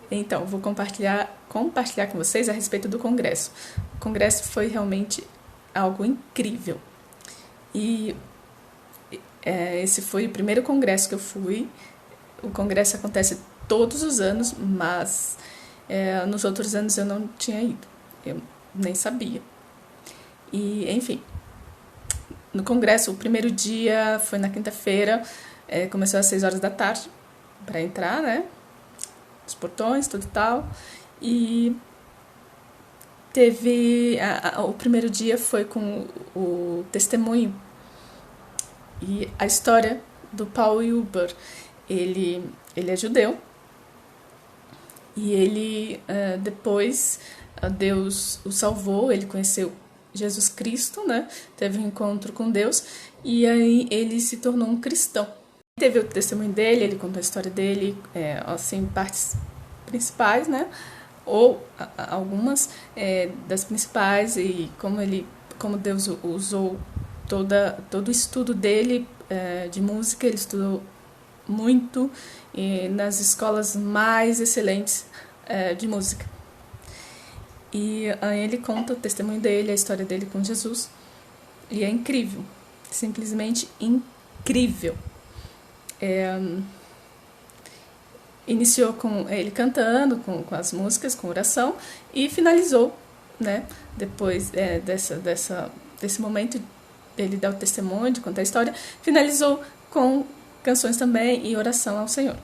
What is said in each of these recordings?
Então, vou compartilhar com vocês a respeito do congresso. O congresso foi realmente algo incrível. E esse foi o primeiro congresso que eu fui. O congresso acontece todos os anos, mas nos outros anos eu não tinha ido. Eu nem sabia. E, enfim, no congresso, o primeiro dia foi na quinta-feira, começou às 6 horas da tarde, para entrar, né? Os portões, tudo e tal. E teve... o primeiro dia foi com o testemunho e a história do Paul Wilbur. Ele é judeu e ele, depois, Deus o salvou, ele conheceu Jesus Cristo, né? Teve um encontro com Deus e aí ele se tornou um cristão. Teve o testemunho dele, ele contou a história dele, assim, partes principais, né? Ou algumas das principais, e como Deus usou todo o estudo dele de música. Ele estudou muito nas escolas mais excelentes de música. E aí ele conta o testemunho dele, a história dele com Jesus, e é incrível, simplesmente incrível. Iniciou com ele cantando, com as músicas, com oração, e finalizou, né, depois desse momento dele dar o testemunho, de contar a história, finalizou com canções também e oração ao Senhor.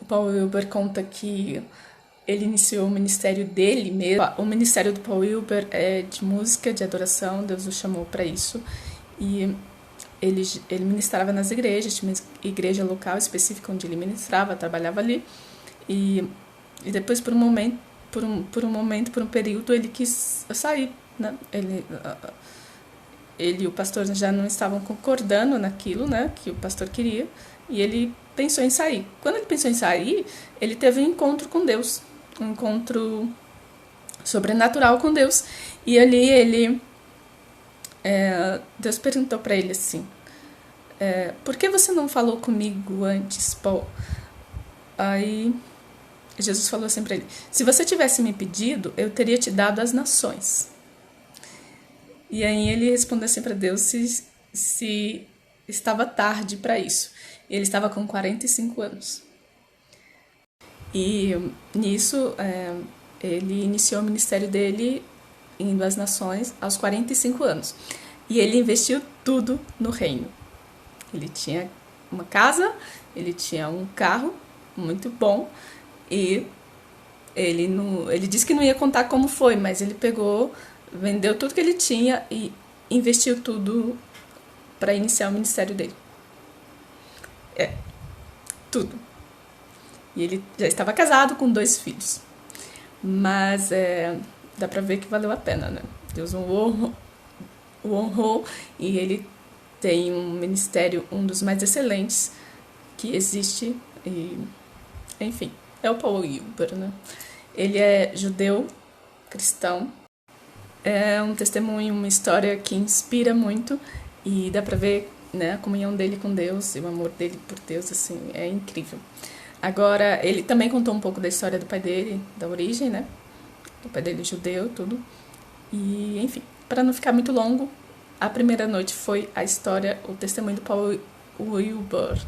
O Paul Wilbur conta que ele iniciou o ministério dele mesmo. O ministério do Paul Wilbur é de música, de adoração. Deus o chamou para isso. E ele ministrava nas igrejas, tinha uma igreja local específica onde ele ministrava, trabalhava ali. E depois, por um período, ele quis sair, né? Ele e o pastor já não estavam concordando naquilo, né, que o pastor queria, e ele pensou em sair. Quando ele pensou em sair, ele teve um encontro com Deus, um encontro sobrenatural com Deus, e ali Deus perguntou para ele assim: por que você não falou comigo antes, Paul? Aí Jesus falou assim para ele: se você tivesse me pedido, eu teria te dado as nações. E aí ele respondeu assim para Deus se estava tarde para isso. Ele estava com 45 anos. E nisso ele iniciou o ministério dele indo às nações aos 45 anos. E ele investiu tudo no reino. Ele tinha uma casa, ele tinha um carro muito bom, e ele disse que não ia contar como foi, mas ele vendeu tudo que ele tinha e investiu tudo para iniciar o ministério dele. Tudo. E ele já estava casado com 2 filhos. Mas dá para ver que valeu a pena, né? Deus o honrou, e ele tem um ministério, um dos mais excelentes que existe. E, enfim, é o Paul Wilbur, né? Ele é judeu, cristão. É um testemunho, uma história que inspira muito, e dá pra ver, né, a comunhão dele com Deus e o amor dele por Deus, assim, é incrível. Agora, ele também contou um pouco da história do pai dele, da origem, né, o pai dele judeu, tudo. E, enfim, para não ficar muito longo, a primeira noite foi a história, o testemunho do Paul Wilbur,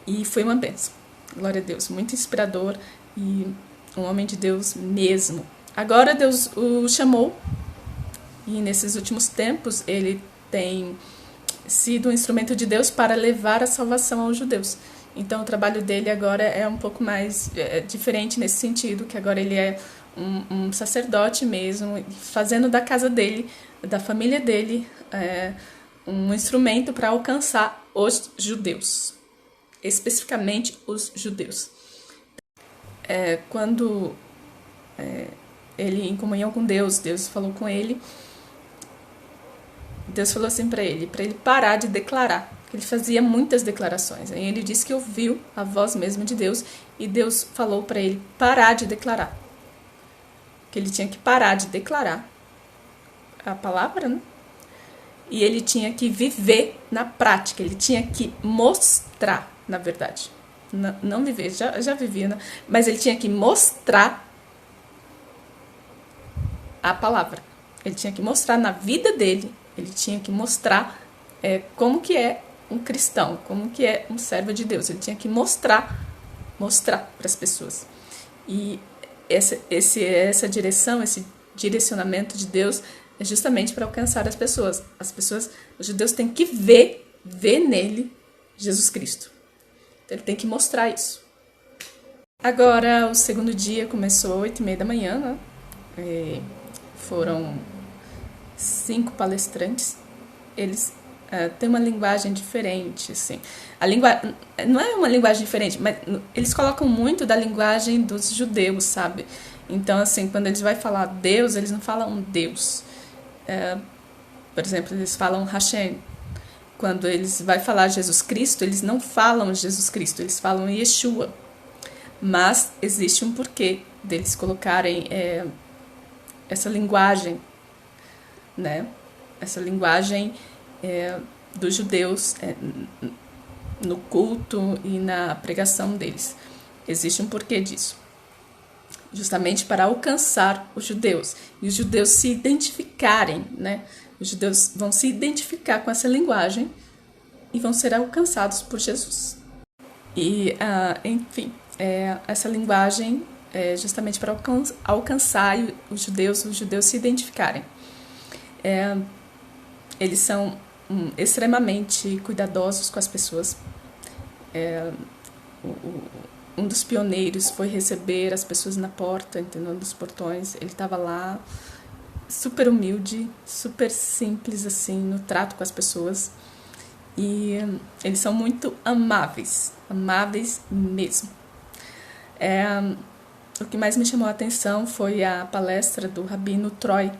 e foi uma bênção. Glória a Deus, muito inspirador, e um homem de Deus mesmo. Agora Deus o chamou, e nesses últimos tempos ele tem sido um instrumento de Deus para levar a salvação aos judeus. Então o trabalho dele agora é um pouco mais diferente nesse sentido, que agora ele é um sacerdote mesmo, fazendo da casa dele, da família dele, um instrumento para alcançar os judeus, especificamente os judeus. Quando ele, em comunhão com Deus, Deus falou com ele, Deus falou assim para ele parar de declarar. Ele fazia muitas declarações. Aí ele disse que ouviu a voz mesmo de Deus, e Deus falou para ele parar de declarar. Que ele tinha que parar de declarar a palavra, né? E ele tinha que viver na prática, ele tinha que mostrar, na verdade. não viver, já vivia, né? Mas ele tinha que mostrar a palavra. Ele tinha que mostrar na vida dele, ele tinha que mostrar como que é um cristão, como que é um servo de Deus. Ele tinha que mostrar para as pessoas. E essa direção, esse direcionamento de Deus é justamente para alcançar as pessoas. Os judeus têm que ver nele Jesus Cristo. Então, ele tem que mostrar isso. Agora, o segundo dia começou às 8h30 da manhã, né? Foram 5 palestrantes. Eles têm uma linguagem diferente, assim. Não é uma linguagem diferente, mas eles colocam muito da linguagem dos judeus, sabe? Então, assim, quando eles vão falar Deus, eles não falam Deus. Por exemplo, eles falam Hashem. Quando eles vão falar Jesus Cristo, eles não falam Jesus Cristo, eles falam Yeshua. Mas existe um porquê deles colocarem essa linguagem, né? Essa linguagem dos judeus no culto e na pregação deles. Existe um porquê disso. Justamente para alcançar os judeus. E os judeus se identificarem, né? Os judeus vão se identificar com essa linguagem e vão ser alcançados por Jesus. E, enfim, essa linguagem é justamente para alcançar os judeus se identificarem. Eles são extremamente cuidadosos com as pessoas. Um dos pioneiros foi receber as pessoas na porta, entendeu? Dos portões. Ele estava lá, super humilde, super simples, assim, no trato com as pessoas. E eles são muito amáveis mesmo. O que mais me chamou a atenção foi a palestra do Rabino Troy.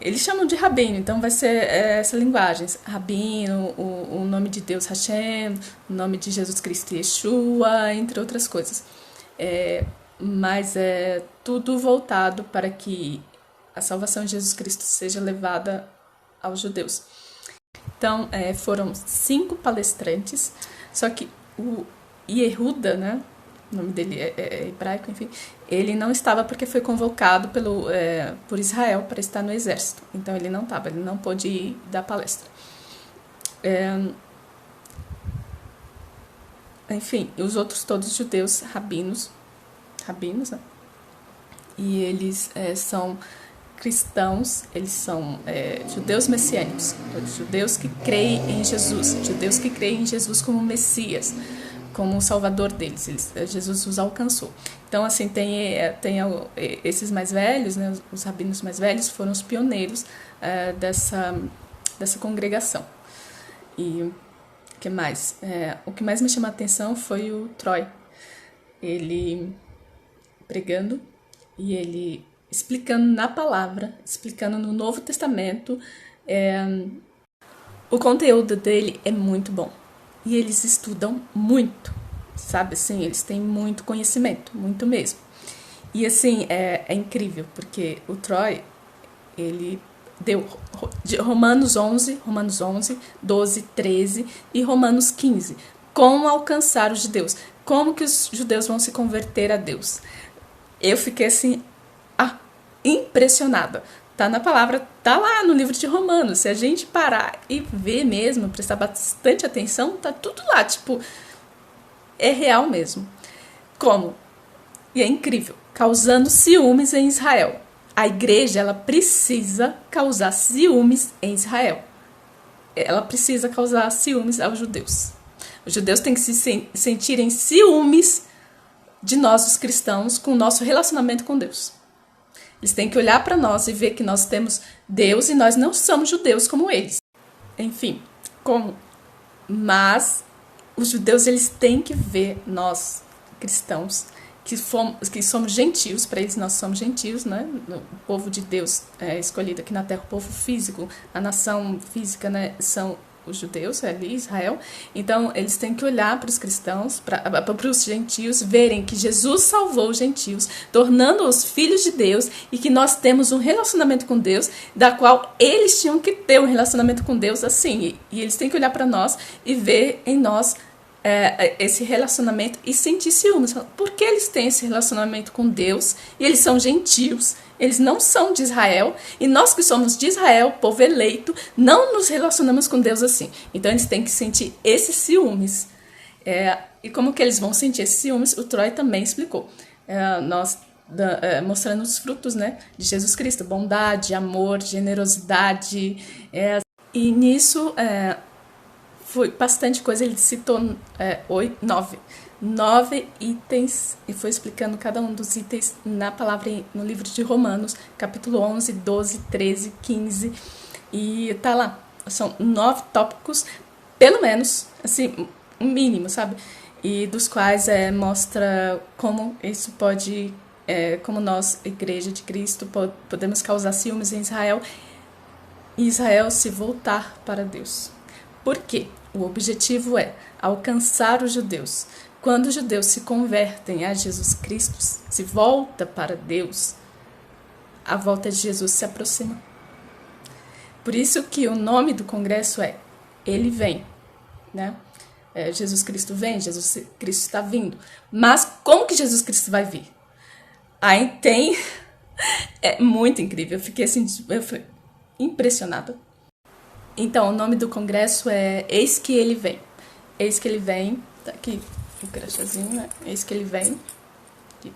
Eles chamam de Rabino, então vai ser essa linguagem. Rabino, o nome de Deus Hashem, o nome de Jesus Cristo Yeshua, entre outras coisas. Mas é tudo voltado para que a salvação de Jesus Cristo seja levada aos judeus. Então, foram 5 palestrantes, só que o Yehuda, né? O nome dele é hebraico, enfim. Ele não estava porque foi convocado por Israel para estar no exército. Então, ele não estava, ele não pôde ir dar palestra. Enfim, os outros todos judeus, rabinos, né? E eles são cristãos, eles são judeus messiânicos, judeus que creem em Jesus, judeus que creem em Jesus como Messias, como o Salvador deles. Jesus os alcançou. Então, assim, tem esses mais velhos, né, os rabinos mais velhos foram os pioneiros dessa congregação. E o que mais? O que mais me chamou a atenção foi o Troy. Ele pregando e ele explicando na palavra, explicando no Novo Testamento. O conteúdo dele é muito bom. E eles estudam muito, sabe? Assim, eles têm muito conhecimento, muito mesmo. E assim, é incrível, porque o Troy, ele deu Romanos 11, 12, 13 e Romanos 15. Como alcançar os judeus? Como que os judeus vão se converter a Deus? Eu fiquei assim, impressionada. Tá na palavra, tá lá no livro de Romanos. Se a gente parar e ver mesmo, prestar bastante atenção, tá tudo lá, tipo, é real mesmo. Como? E é incrível, causando ciúmes em Israel. A igreja, ela precisa causar ciúmes em Israel. Ela precisa causar ciúmes aos judeus. Os judeus têm que se sentirem ciúmes de nós, os cristãos, com o nosso relacionamento com Deus. Eles têm que olhar para nós e ver que nós temos Deus e nós não somos judeus como eles. Enfim, como? Mas os judeus, eles têm que ver nós, cristãos, que somos gentios. Para eles nós somos gentios, né? O povo de Deus escolhido aqui na terra, o povo físico, a nação física, né? São os judeus, ali, Israel. Então, eles têm que olhar para os cristãos, para os gentios, verem que Jesus salvou os gentios, tornando-os filhos de Deus, e que nós temos um relacionamento com Deus, da qual eles tinham que ter um relacionamento com Deus assim. E eles têm que olhar para nós e ver em nós esse relacionamento e sentir ciúmes. Por que eles têm esse relacionamento com Deus e eles são gentios? Eles não são de Israel e nós que somos de Israel, povo eleito, não nos relacionamos com Deus assim. Então eles têm que sentir esses ciúmes. E como que eles vão sentir esses ciúmes? O Troy também explicou. Mostrando os frutos, né, de Jesus Cristo. Bondade, amor, generosidade. E nisso... foi bastante coisa, ele citou 9 itens e foi explicando cada um dos itens na palavra no livro de Romanos, capítulo 11, 12, 13, 15, e tá lá, são 9 tópicos, pelo menos, assim, um mínimo, sabe? E dos quais mostra como isso pode, como nós, Igreja de Cristo, podemos causar ciúmes em Israel e Israel se voltar para Deus. Por quê? O objetivo é alcançar os judeus. Quando os judeus se convertem a Jesus Cristo, se volta para Deus, a volta de Jesus se aproxima. Por isso que o nome do congresso é Ele Vem, né? Jesus Cristo vem, Jesus Cristo está vindo. Mas como que Jesus Cristo vai vir? Aí tem... É muito incrível, eu fiquei assim, impressionada. Então, o nome do congresso é Eis que Ele Vem. Eis que Ele Vem. Tá aqui o crachazinho, né? Eis que Ele Vem. Aqui.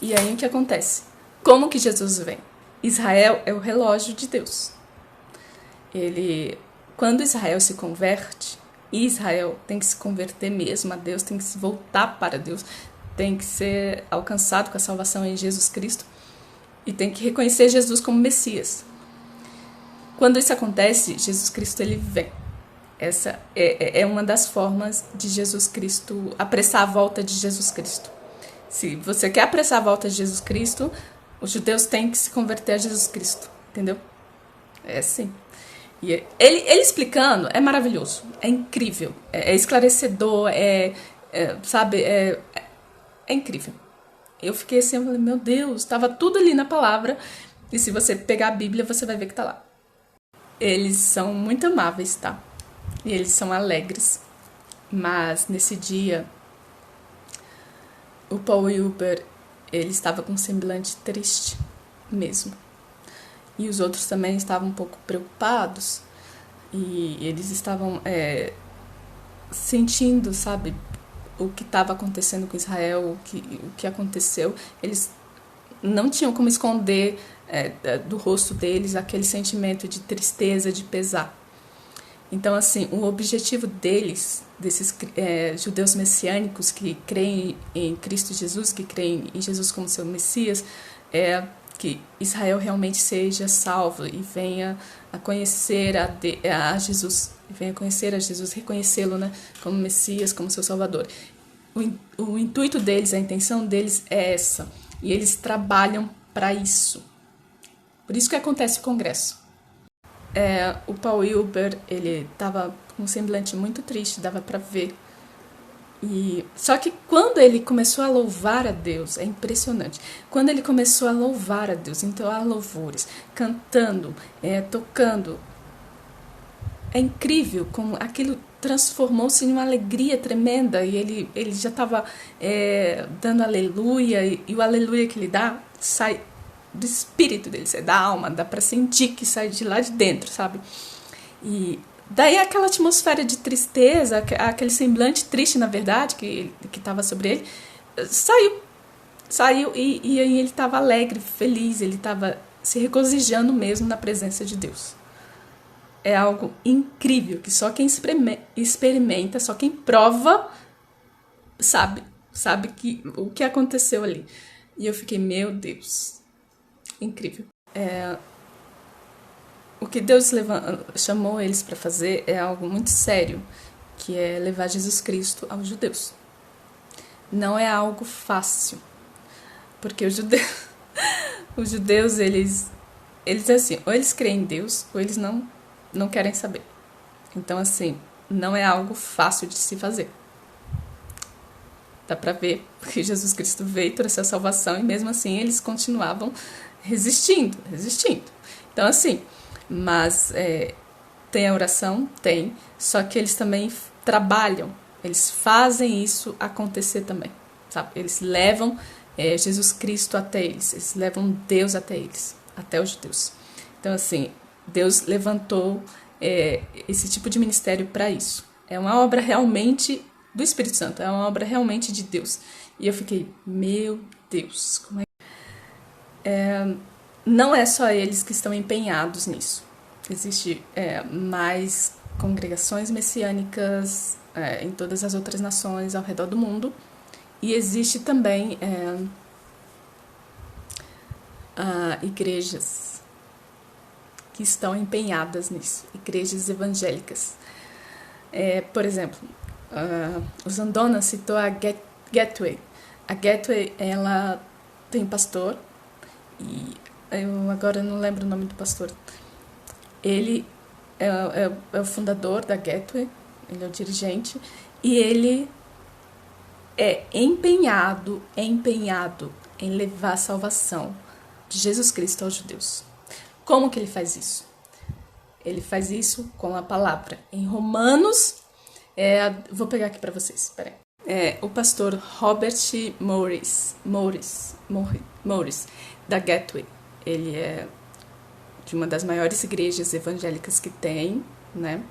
E aí, o que acontece? Como que Jesus vem? Israel é o relógio de Deus. Quando Israel se converte, Israel tem que se converter mesmo a Deus, tem que se voltar para Deus, tem que ser alcançado com a salvação em Jesus Cristo e tem que reconhecer Jesus como Messias. Quando isso acontece, Jesus Cristo ele vem. Essa é uma das formas de Jesus Cristo, apressar a volta de Jesus Cristo. Se você quer apressar a volta de Jesus Cristo, os judeus têm que se converter a Jesus Cristo, entendeu? É assim. E ele explicando é maravilhoso, é incrível, é esclarecedor, sabe, é incrível. Eu fiquei assim, eu falei, meu Deus, estava tudo ali na palavra, e se você pegar a Bíblia, você vai ver que está lá. Eles são muito amáveis, tá? E eles são alegres. Mas nesse dia, o Paul Wilbur, ele estava com um semblante triste mesmo. E os outros também estavam um pouco preocupados. E eles estavam sentindo, sabe, o que estava acontecendo com Israel, o que aconteceu. Eles não tinham como esconder do rosto deles aquele sentimento de tristeza, de pesar. Então, assim, o objetivo deles, desses judeus messiânicos que creem em Cristo Jesus, que creem em Jesus como seu Messias, é que Israel realmente seja salvo e venha a conhecer a Jesus, venha conhecer a Jesus, reconhecê-lo, né, como Messias, como seu Salvador. O intuito deles, a intenção deles é essa, e eles trabalham para isso. Por isso que acontece o congresso. O Paul Wilbur, ele estava com um semblante muito triste, dava para ver. Só que quando ele começou a louvar a Deus, é impressionante. Quando ele começou a louvar a Deus, entoar louvores, cantando, tocando, é incrível como aquilo transformou-se em uma alegria tremenda. E ele já estava dando aleluia, e o aleluia que ele dá sai do espírito dele, sai da alma, dá pra sentir que sai de lá de dentro, sabe? E daí aquela atmosfera de tristeza, aquele semblante triste, na verdade, que estava sobre ele, saiu e aí ele estava alegre, feliz, ele estava se regozijando mesmo na presença de Deus. É algo incrível, que só quem experimenta, só quem prova, sabe o que aconteceu ali. E eu fiquei, meu Deus, incrível. O que Deus chamou eles para fazer é algo muito sério, que é levar Jesus Cristo aos judeus. Não é algo fácil, porque os judeus, eles assim, ou eles creem em Deus, ou eles não querem saber. Então, assim, não é algo fácil de se fazer. Dá pra ver, porque Jesus Cristo veio, trouxe a salvação, e mesmo assim eles continuavam resistindo. Então, assim, mas tem a oração? Tem, só que eles também trabalham Eles fazem isso acontecer também, sabe? Eles levam Jesus Cristo até eles levam Deus até eles, até os judeus. Então, assim, Deus levantou esse tipo de ministério para isso. É uma obra realmente do Espírito Santo, é uma obra realmente de Deus. E eu fiquei, meu Deus, como é? Não é só eles que estão empenhados nisso. Existem mais congregações messiânicas em todas as outras nações ao redor do mundo. E existe também igrejas que estão empenhadas nisso, igrejas evangélicas. Por exemplo, o Zandona citou a Gateway. A Gateway, ela tem pastor, e eu agora não lembro o nome do pastor. Ele é o fundador da Gateway, ele é o dirigente, e ele é empenhado em levar a salvação de Jesus Cristo aos judeus. Como que ele faz isso? Ele faz isso com a palavra. Em Romanos, vou pegar aqui para vocês, espera aí. O pastor Robert Morris, da Gateway. Ele é de uma das maiores igrejas evangélicas que tem, né?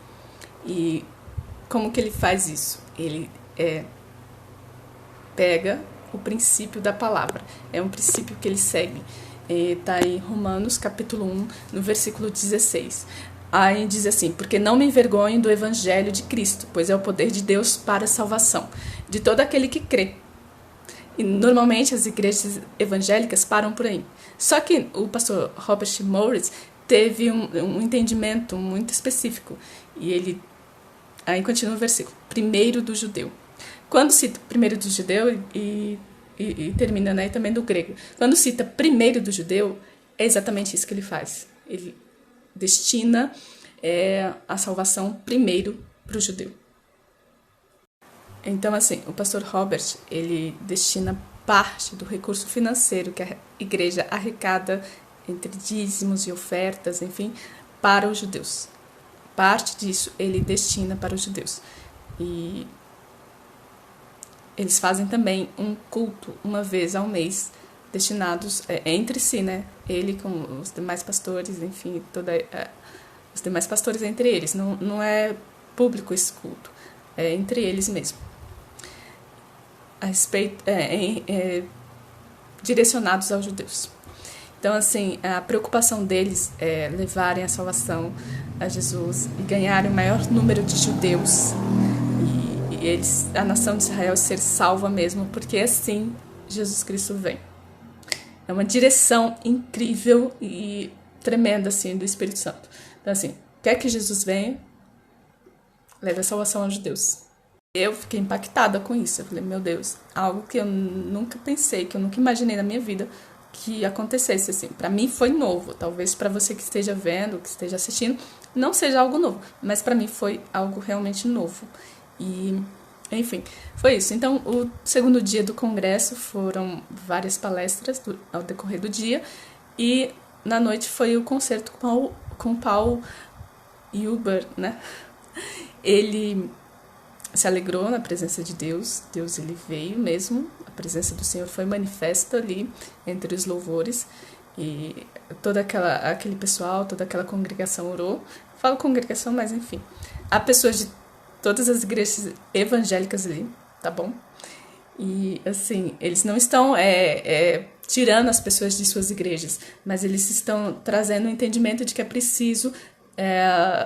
E como que ele faz isso? Ele pega o princípio da palavra. É um princípio que ele segue. Está em Romanos, capítulo 1, no versículo 16. Aí diz assim: porque não me envergonho do evangelho de Cristo, pois é o poder de Deus para a salvação de todo aquele que crê. E normalmente as igrejas evangélicas param por aí. Só que o pastor Robert Morris teve um entendimento muito específico. E ele, aí continua o versículo, primeiro do judeu. Quando cita primeiro do judeu e termina, né, também do grego. Quando cita primeiro do judeu, é exatamente isso que ele faz. Ele destina a salvação primeiro para o judeu. Então, assim, o pastor Robert, ele destina parte do recurso financeiro que a igreja arrecada entre dízimos e ofertas, enfim, para os judeus. Parte disso ele destina para os judeus. E eles fazem também um culto uma vez ao mês, destinados entre si, né? Ele com os demais pastores, enfim, os demais pastores entre eles. Não é público esse culto, é entre eles mesmo. A respeito, direcionados aos judeus. Então, assim, a preocupação deles é levarem a salvação a Jesus e ganharem o maior número de judeus. E a nação de Israel ser salva mesmo, porque assim Jesus Cristo vem. É uma direção incrível e tremenda, assim, do Espírito Santo. Então, assim, quer que Jesus venha, leve a salvação aos judeus. Eu fiquei impactada com isso. Eu falei, meu Deus, algo que eu nunca pensei, que eu nunca imaginei na minha vida que acontecesse, assim. Para mim foi novo. Talvez para você que esteja vendo, que esteja assistindo, não seja algo novo. Mas para mim foi algo realmente novo. E, enfim, foi isso. Então, o segundo dia do congresso foram várias palestras ao decorrer do dia. E na noite foi o concerto com Paul Huber, né? Ele se alegrou na presença de Deus. Deus, ele veio mesmo. A presença do Senhor foi manifesta ali entre os louvores. E aquele pessoal, toda aquela congregação orou. Falo congregação, mas enfim. Há pessoas de todas as igrejas evangélicas ali, tá bom? E, assim, eles não estão tirando as pessoas de suas igrejas, mas eles estão trazendo o entendimento de que é preciso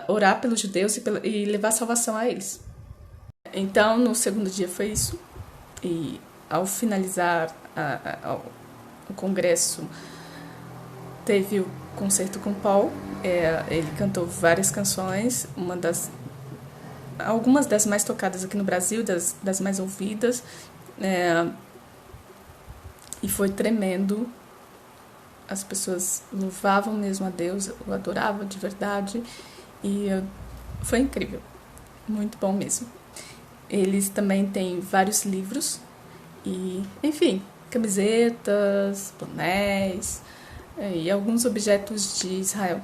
orar pelos judeus e levar salvação a eles. Então, no segundo dia foi isso. E ao finalizar o congresso, teve o concerto com Paul. Ele cantou várias canções, algumas das mais tocadas aqui no Brasil, das mais ouvidas. E foi tremendo. As pessoas louvavam mesmo a Deus, o adoravam de verdade. E foi incrível. Muito bom mesmo. Eles também têm vários livros e, enfim, camisetas, bonés e alguns objetos de Israel.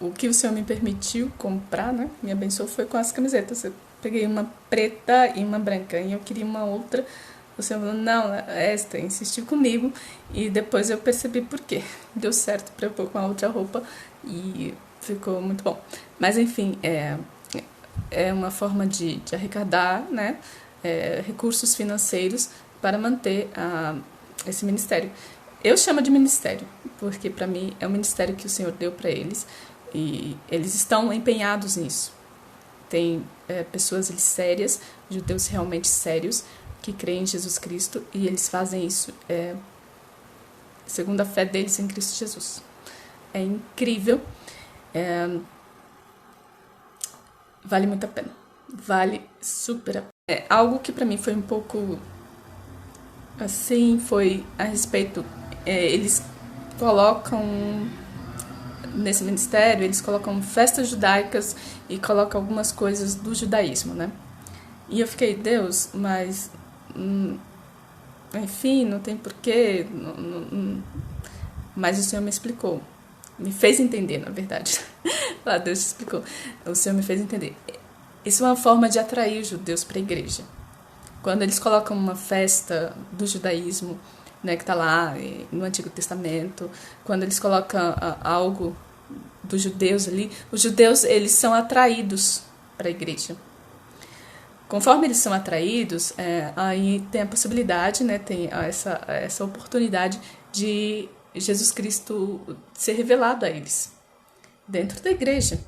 O que o Senhor me permitiu comprar, né, me abençoou, foi com as camisetas. peguei uma preta e uma branca, e eu queria uma outra. O Senhor falou, não, esta, insistiu comigo, e depois eu percebi por quê. Deu certo para eu pôr com a outra roupa, e ficou muito bom. Mas, enfim, é uma forma de arrecadar, né, recursos financeiros para manter esse ministério. Eu chamo de ministério, porque para mim é um ministério que o Senhor deu para eles, e eles estão empenhados nisso. Tem pessoas sérias, judeus realmente sérios, que creem em Jesus Cristo, e eles fazem isso segundo a fé deles em Cristo Jesus. É incrível, vale muito a pena, vale super a pena. Algo que para mim foi um pouco assim, foi a respeito, eles colocam nesse ministério, eles colocam festas judaicas e colocam algumas coisas do judaísmo, né? E eu fiquei, Deus, mas enfim, não tem porquê, mas o Senhor me explicou, me fez entender, na verdade. Lá Deus explicou, o Senhor me fez entender. Isso é uma forma de atrair os judeus para a igreja. Quando eles colocam uma festa do judaísmo, né, que está lá no Antigo Testamento, quando eles colocam algo dos judeus ali, os judeus eles são atraídos para a igreja. Conforme eles são atraídos, aí tem a possibilidade, né, tem essa oportunidade de Jesus Cristo ser revelado a eles, dentro da igreja.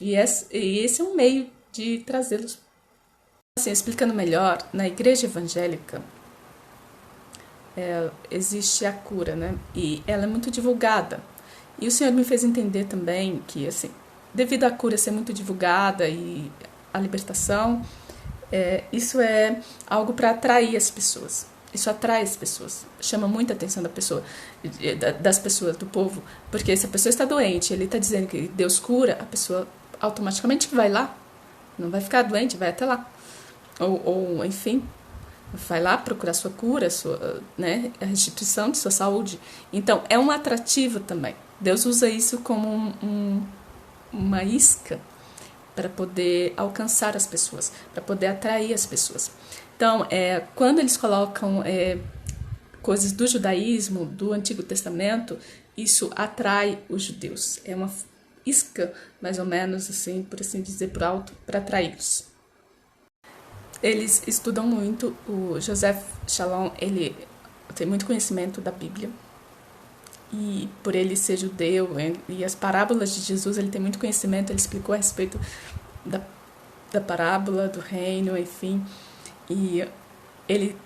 E esse é um meio de trazê-los. Assim, explicando melhor, na igreja evangélica existe a cura, né, e ela é muito divulgada. E o Senhor me fez entender também que, assim, devido à cura ser muito divulgada e a libertação, isso é algo para atrair as pessoas. Isso atrai as pessoas, chama muita atenção das pessoas, do povo, porque se a pessoa está doente, ele está dizendo que Deus cura, a pessoa automaticamente vai lá, não vai ficar doente, vai até lá. Ou enfim, vai lá procurar sua cura, né, a restituição de sua saúde. Então, é um atrativo também. Deus usa isso como uma isca para poder alcançar as pessoas, para poder atrair as pessoas. Então, quando eles colocam coisas do judaísmo, do Antigo Testamento, isso atrai os judeus. É uma isca, mais ou menos, assim, por assim dizer, por alto, para atraí-los. Eles estudam muito. O Joseph Shalom, ele tem muito conhecimento da Bíblia. E por ele ser judeu, e as parábolas de Jesus, ele tem muito conhecimento, ele explicou a respeito da parábola, do reino, enfim. E ele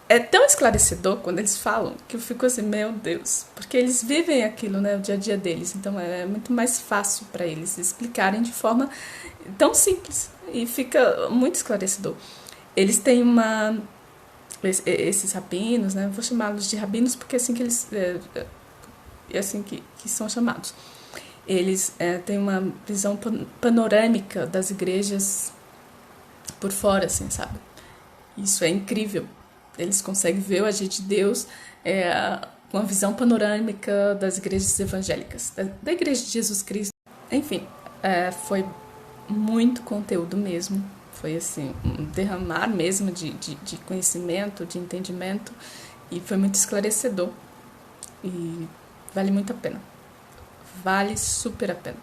é tão esclarecedor quando eles falam, que eu fico assim, meu Deus, porque eles vivem aquilo, né, o dia a dia deles, então é muito mais fácil para eles explicarem de forma tão simples, e fica muito esclarecedor. Eles têm esses rabinos, né, vou chamá-los de rabinos porque é assim que eles assim que são chamados. Eles têm uma visão panorâmica das igrejas por fora, assim, sabe? Isso é incrível. Eles conseguem ver o agir de Deus com a visão panorâmica das igrejas evangélicas, da igreja de Jesus Cristo. Enfim, foi muito conteúdo mesmo. Foi assim, um derramar mesmo de conhecimento, de entendimento, e foi muito esclarecedor. E vale muito a pena. Vale super a pena.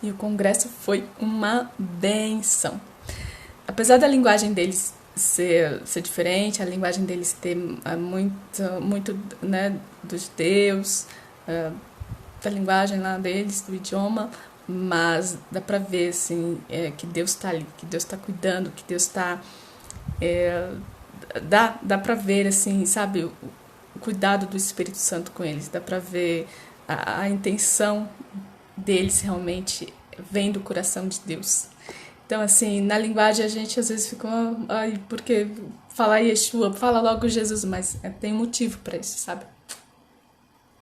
E o congresso foi uma benção. Apesar da linguagem deles ser diferente, a linguagem deles ter muito, né, dos judeus, da linguagem lá deles, do idioma, mas dá pra ver, assim, que Deus está ali, que Deus está cuidando, que Deus está... dá pra ver, assim, sabe, o cuidado do Espírito Santo com eles, dá pra ver a intenção deles realmente vem do coração de Deus. Então, assim, na linguagem a gente às vezes fica, ai, porque falar Yeshua, fala logo Jesus, mas tem um motivo para isso, sabe?